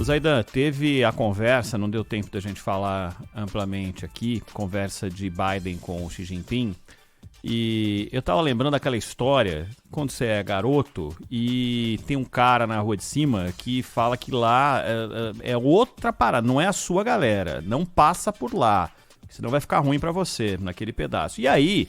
O Zaidan, teve a conversa, não deu tempo da gente falar amplamente aqui, conversa de Biden com o Xi Jinping, e eu tava lembrando daquela história, quando você é garoto e tem um cara na rua de cima que fala que lá é outra parada, não é a sua galera, não passa por lá, senão vai ficar ruim pra você naquele pedaço. E aí,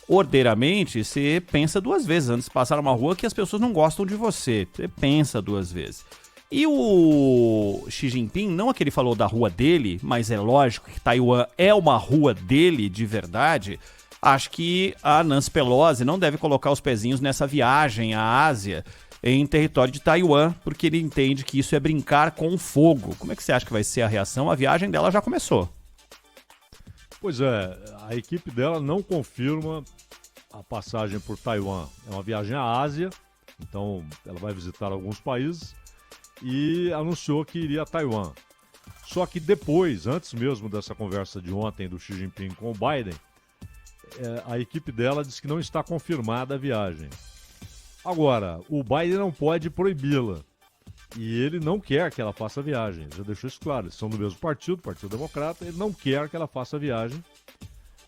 ordeiramente, você pensa duas vezes antes de passar numa rua que as pessoas não gostam de você, você pensa duas vezes. E o Xi Jinping, não é que ele falou da rua dele, mas é lógico que Taiwan é uma rua dele de verdade. Acho que a Nancy Pelosi não deve colocar os pezinhos nessa viagem à Ásia em território de Taiwan, porque ele entende que isso é brincar com fogo. Como é que você acha que vai ser a reação? A viagem dela já começou. Pois é, a equipe dela não confirma a passagem por Taiwan. É uma viagem à Ásia, então ela vai visitar alguns países e anunciou que iria a Taiwan. Só que depois, antes mesmo dessa conversa de ontem do Xi Jinping com o Biden, a equipe dela disse que não está confirmada a viagem. Agora, o Biden não pode proibi-la. E ele não quer que ela faça a viagem. Já deixou isso claro. Eles são do mesmo partido, Partido Democrata. Ele não quer que ela faça a viagem,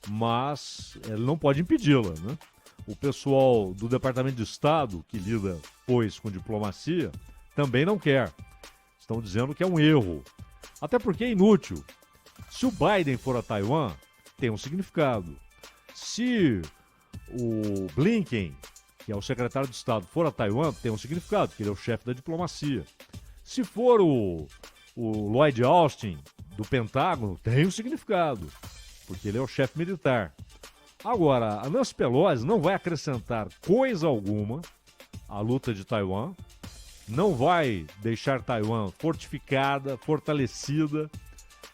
mas ele não pode impedi-la, né? O pessoal do Departamento de Estado, que lida, pois, com diplomacia, também não quer. Estão dizendo que é um erro. Até porque é inútil. Se o Biden for a Taiwan, tem um significado. Se o Blinken, que é o secretário de Estado, for a Taiwan, tem um significado, porque ele é o chefe da diplomacia. Se for o Lloyd Austin, do Pentágono, tem um significado, porque ele é o chefe militar. Agora, a Nancy Pelosi não vai acrescentar coisa alguma à luta de Taiwan, não vai deixar Taiwan fortificada, fortalecida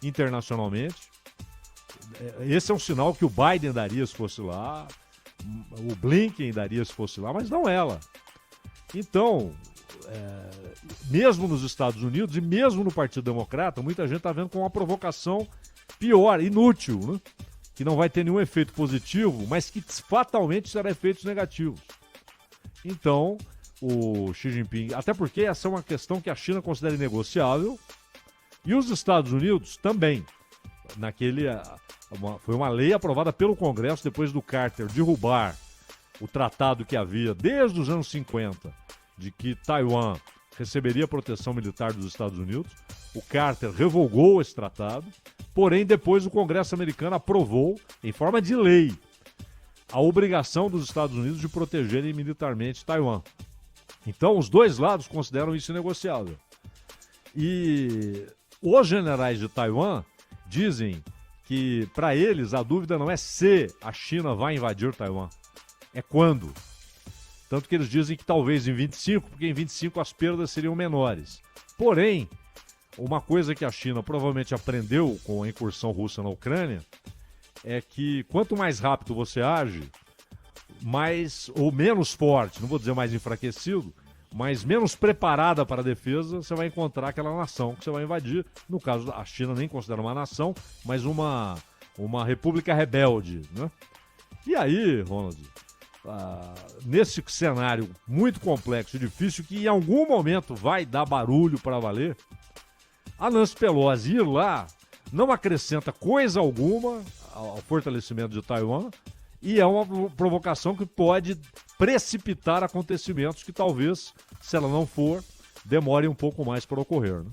internacionalmente. Esse é um sinal que o Biden daria se fosse lá, o Blinken daria se fosse lá, mas não ela. Então, mesmo nos Estados Unidos e mesmo no Partido Democrata, muita gente está vendo como uma provocação pior, inútil, né? Que não vai ter nenhum efeito positivo, mas que fatalmente terá efeitos negativos. Então, o Xi Jinping, até porque essa é uma questão que a China considera inegociável e os Estados Unidos também. Foi uma lei aprovada pelo Congresso depois do Carter derrubar o tratado que havia desde os anos 50 de que Taiwan receberia proteção militar dos Estados Unidos. O Carter revogou esse tratado, porém depois o Congresso americano aprovou, em forma de lei, a obrigação dos Estados Unidos de protegerem militarmente Taiwan. Então os dois lados consideram isso inegociável. E os generais de Taiwan dizem que, para eles, a dúvida não é se a China vai invadir Taiwan, é quando. Tanto que eles dizem que talvez em 25, porque em 25 as perdas seriam menores. Porém, uma coisa que a China provavelmente aprendeu com a incursão russa na Ucrânia é que quanto mais rápido você age, mais ou menos forte, não vou dizer mais enfraquecido, mas menos preparada para a defesa, você vai encontrar aquela nação que você vai invadir. No caso, a China nem considera uma nação, mas uma república rebelde, né? E aí, Ronald, nesse cenário muito complexo e difícil, que em algum momento vai dar barulho para valer, a Nancy Pelosi ir lá não acrescenta coisa alguma ao fortalecimento de Taiwan e é uma provocação que pode precipitar acontecimentos que talvez, se ela não for, demore um pouco mais para ocorrer, né?